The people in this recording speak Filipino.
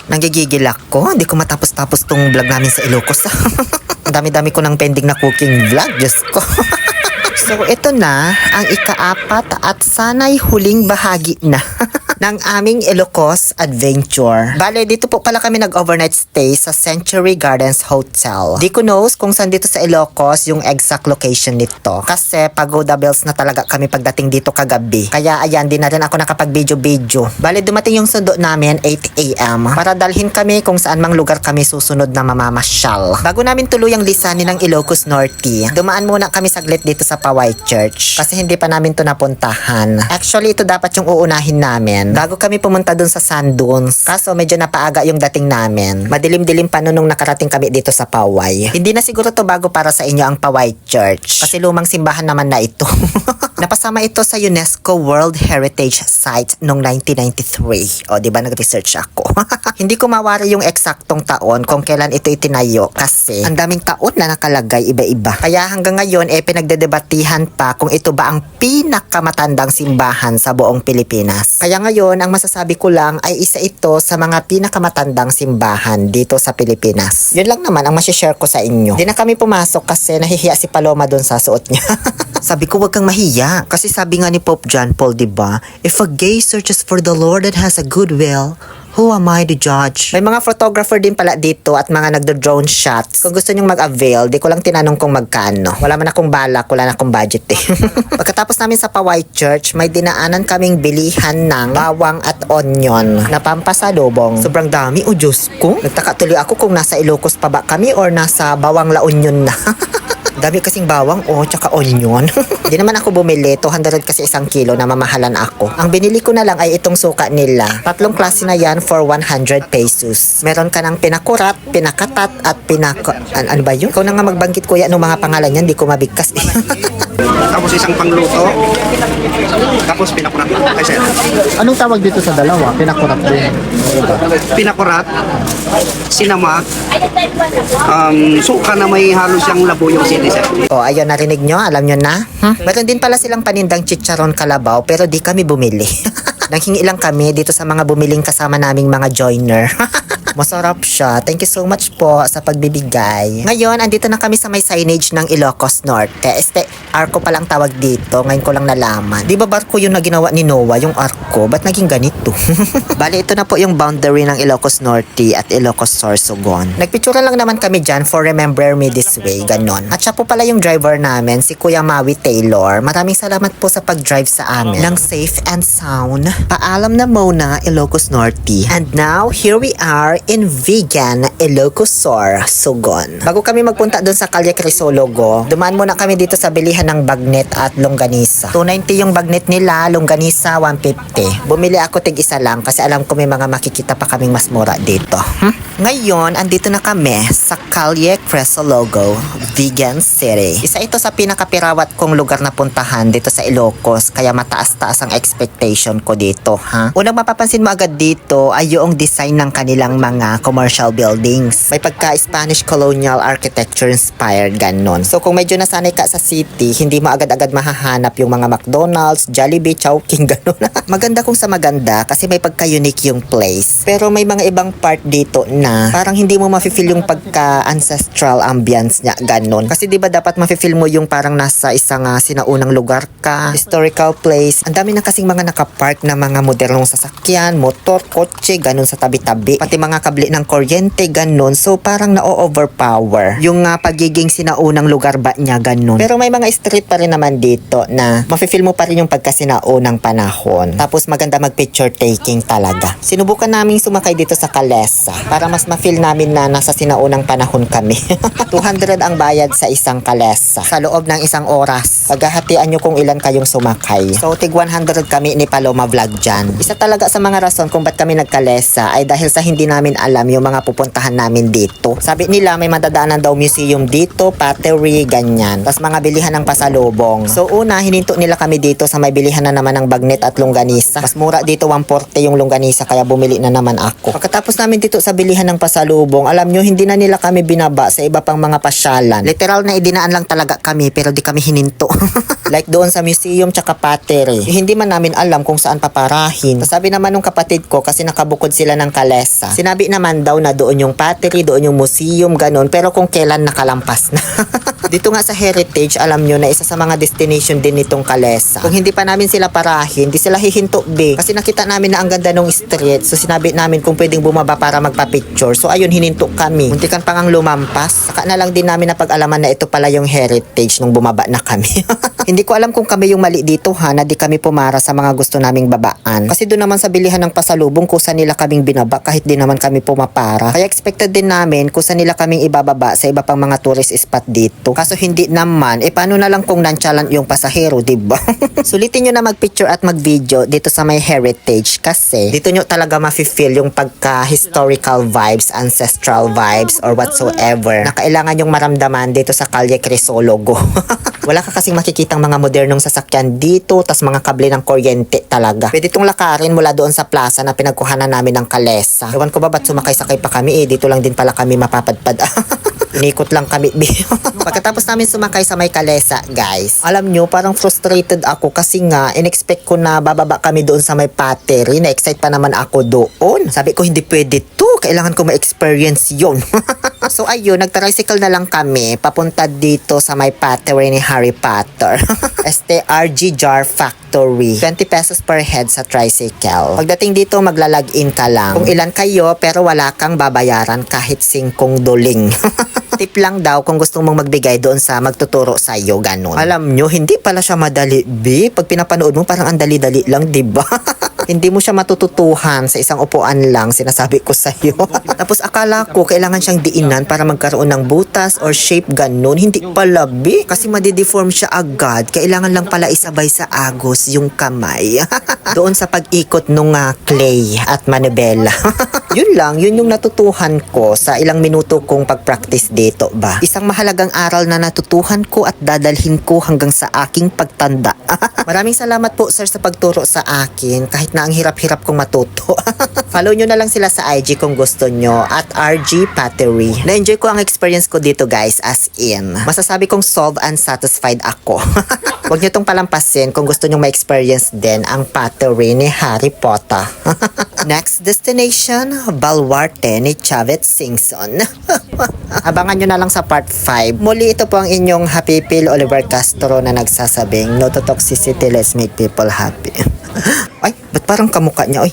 Nanggigigil ako. Hindi ko matapos-tapos tong vlog namin sa Ilocos. Ang dami-dami ko ng pending na cooking vlog. Diyos ko. So, ito na ang ika-4 at sana'y huling bahagi na ng aming Ilocos adventure. Bale, dito po pala kami nag-overnight stay sa Century Gardens Hotel. Di ko knows kung saan dito sa Ilocos yung exact location nito. Kasi pagoda bells na talaga kami pagdating dito kagabi. Kaya ayan, di na rin ako nakapag-video-video. Bale, dumating yung sundo namin 8 AM para dalhin kami kung saan mang lugar kami susunod na mamamasyal. Bago namin tuluyang lisanin ng Ilocos Norte, dumaan muna kami saglit dito sa Paway Church. Kasi hindi pa namin to napuntahan. Actually, ito dapat yung uunahin namin bago kami pumunta dun sa Sand Dunes. Kaso medyo napaaga yung dating namin. Madilim-dilim pa nung nakarating kami dito sa Paway. Hindi na siguro to bago para sa inyo ang Paway Church. Kasi lumang simbahan naman na ito. Napasama ito sa UNESCO World Heritage Site noong 1993. O, di ba nag-research ako? Hindi ko mawari yung eksaktong taon kung kailan ito itinayo kasi ang daming taon na nakalagay iba-iba. Kaya hanggang ngayon pinagdedebatihan pa kung ito ba ang pinakamatandang simbahan sa buong Pilipinas. Kaya ngayon, ang masasabi ko lang ay isa ito sa mga pinakamatandang simbahan dito sa Pilipinas. Yun lang naman ang masishare ko sa inyo. Di na kami pumasok kasi nahihiya si Paloma dun sa suot niya. Sabi ko, wag kang mahiya. Kasi sabi nga ni Pope John Paul, diba? If a gay searches for the Lord and has a good will, who am I to judge? May mga photographer din pala dito at mga nagdo-drone shots. Kung gusto nyong mag-avail, di ko lang tinanong kung magkano. Wala man akong balak, wala na akong budget eh. Pagkatapos namin sa Paway Church, may dinaanan kaming bilihan ng bawang at onion na pampasalubong. Sobrang dami, o Diyos ko. Nagtaka tuloy ako kung nasa Ilocos pa ba kami or nasa Bawang La Union na. Dami kasing bawang tsaka onion. Di naman ako bumili, 200 kasi 1 kilo na mamahalan ako. Ang binili ko na lang ay itong suka nila. 3 klase na yan for 100 pesos. Meron ka ng pinakurat, pinakatat at ano ba yun? Ikaw na nga magbanggit kuya anong mga pangalan yan, di ko mabigkas. Tapos isang pangluto. Tapos pinakurat. Ay, sir. Anong tawag dito sa dalawa? Pinakurat din. Pinakurat, sinama, suka na may halos siyang labuyong sili, sir. Ayun, narinig nyo? Alam nyo na? Meron din pala silang panindang chicharon kalabaw pero di kami bumili. Nanghingi lang kami dito sa mga bumiling kasama naming mga joiner. Masarap siya. Thank you so much po sa pagbibigay. Ngayon, andito na kami sa may signage ng Ilocos Norte. Arco palang tawag dito. Ngayon ko lang nalaman. Di ba barko yung na ginawa ni Noah, yung arco? Ba't naging ganito? Bali, ito na po yung boundary ng Ilocos Norte at Ilocos Sorsogon. Nagpicturan lang naman kami dyan for remember me this way. Ganon. At siya po pala yung driver namin, si Kuya Maui Taylor. Maraming salamat po sa pag-drive sa amin. Lang safe and sound. Paalam na muna, Ilocos Norte. And now, here we are in vegan Ilocos Sorsogon. Bago kami magpunta doon sa Calle Crisologo, dumaan muna kami dito sa bilihan ng bagnet at longganisa. 290 yung bagnet nila, longganisa 150. Bumili ako tig-isa lang kasi alam ko may mga makikita pa kaming mas mura dito. Ngayon, andito na kami sa Calle Crisologo, Vegan City. Isa ito sa pinakapirawat kong lugar na puntahan dito sa Ilocos, kaya mataas-taas ang expectation ko dito, ha? Unang mapapansin mo agad dito ay yung design ng kanilang mga commercial buildings. May pagka-Spanish colonial architecture inspired, ganon. So kung medyo nasanay ka sa city, hindi mo agad-agad mahahanap yung mga McDonald's, Jollibee, Chowking, ganon. Maganda kung sa maganda kasi may pagka-unique yung place. Pero may mga ibang part dito na parang hindi mo mafe-feel yung pagka-ancestral ambience niya, ganon. Kasi di ba dapat mafe-feel mo yung parang nasa isang sinaunang lugar ka, historical place. Ang dami na kasing mga nakapark na mga modernong sasakyan, motor, kotse, ganon sa tabi-tabi. Pati mga kabli ng kuryente, ganon. So parang na-overpower yung pagiging sinaunang lugar ba niya, ganon. Pero may mga street pa rin naman dito na mafe-feel mo pa rin yung pagkasinaunang panahon. Tapos maganda mag-picture taking talaga. Sinubukan naming sumakay dito sa Calesa para mas ma-feel namin na nasa sinaunang panahon kami. 200 ang bayad sa isang Calesa sa loob ng isang oras. Paghahatian nyo kung ilan kayong sumakay. So tig 100 kami ni Paloma Vlog dyan. Isa talaga sa mga rason kung ba't kami nagkalesa ay dahil sa hindi namin alam yung mga pupuntahan namin dito. Sabi nila may madadaanan daw museum dito, pottery, ganyan. Tapos mga bilihan ng pasalubong. So una, hininto nila kami dito sa may bilihan na naman ng bagnet at longganisa. Mas mura dito 140 yung longganisa kaya bumili na naman ako. Pagkatapos namin dito sa bilihan ng pasalubong, alam nyo hindi na nila kami binaba sa iba pang mga pasyalan. Literal na idinaan lang talaga kami pero di kami hininto. Like doon sa museum tsaka pottery. Hindi man namin alam kung saan paparahin. Sabi naman nung kapatid ko kasi nakabukod sila ng kalesa. Sinabi naman daw na doon yung pottery, doon yung museum, ganun. Pero kung kailan nakalampas na. Dito nga sa Heritage, alam nyo na isa sa mga destination din nitong kalesa. Kung hindi pa namin sila parahin, di sila hihinto be. Kasi nakita namin na ang ganda ng street. So sinabi namin kung pwedeng bumaba para magpa-picture. So ayun, hininto kami. Muntikan pa ngang lumampas. Saka na lang din namin napag-alaman na ito pala yung Heritage nung bumaba na kami. Hindi ko alam kung kami yung mali dito ha, na di kami pumara sa mga gusto naming babaan. Kasi doon naman sa bilihan ng pasalubong kusa nila kaming binaba kahit di naman kami pumapara. Kaya expected din namin kusa nila kaming ibababa sa iba pang mga tourist spot dito. Kaso hindi naman, paano na lang kung nonchalant yung pasahero, diba? Sulitin nyo na mag-picture at mag-video dito sa may Heritage kasi dito nyo talaga mafe-feel yung pagka-historical vibes, ancestral vibes, or whatsoever na kailangan yung maramdaman dito sa Calle Crisologo. Wala ka kasing makikitang mga modernong sasakyan dito, tas mga kable ng kuryente talaga. Pwede itong lakarin mula doon sa plaza na pinagkuhanan namin ng kalesa. Ewan ko ba ba't sumakay-sakay pa kami dito lang din pala kami mapapadpad. Inikot lang kami. Pagkatapos namin sumakay sa may kalesa, guys, alam nyo, parang frustrated ako kasi nga, in-expect ko na bababa kami doon sa may pottery. Na-excite pa naman ako doon. Sabi ko, hindi pwede to. Kailangan ko ma-experience yun. So ayun, nag-tricycle na lang kami papunta dito sa may pottery ni Harry Potter. RG Jar Factory. 20 pesos per head sa tricycle. Pagdating dito, magla-log-in ka lang. Kung ilan kayo, pero wala kang babayaran kahit 5 doling. Tip lang daw kung gusto mong magbigay doon sa magtuturo sa iyo, ganun. Alam nyo, hindi pala siya madali, B. Pag pinapanood mo, parang ang dali-dali lang, diba? Hindi mo siya matututuhan sa isang upuan lang, sinasabi ko sa iyo. Tapos akala ko kailangan siyang diinan para magkaroon ng butas or shape, ganun. Hindi pala, B. Kasi madideform siya agad. Kailangan lang pala isabay sa agos yung kamay. Doon sa pag-ikot nung clay at manibela. Yun lang, yun yung natutuhan ko sa ilang minuto kong pag-practice dito ba. Isang mahalagang aral na natutuhan ko at dadalhin ko hanggang sa aking pagtanda. Maraming salamat po sir sa pagturo sa akin kahit na ang hirap-hirap kong matuto. Follow nyo na lang sila sa IG kung gusto nyo at RG Pottery. Na-enjoy ko ang experience ko dito guys, as in. Masasabi kong solve and satisfied ako. Huwag nyo tong palampasin kung gusto nyo ma-experience din ang pottery ni Harry Potter. Next destination, Baluarte ni Chavez Singson. Abangan nyo na lang sa part 5. Muli ito po ang inyong Happy Pill Oliver Castro na nagsasabing no to toxicity, let's make people happy. Ay, ba't parang kamukha niya? Oy.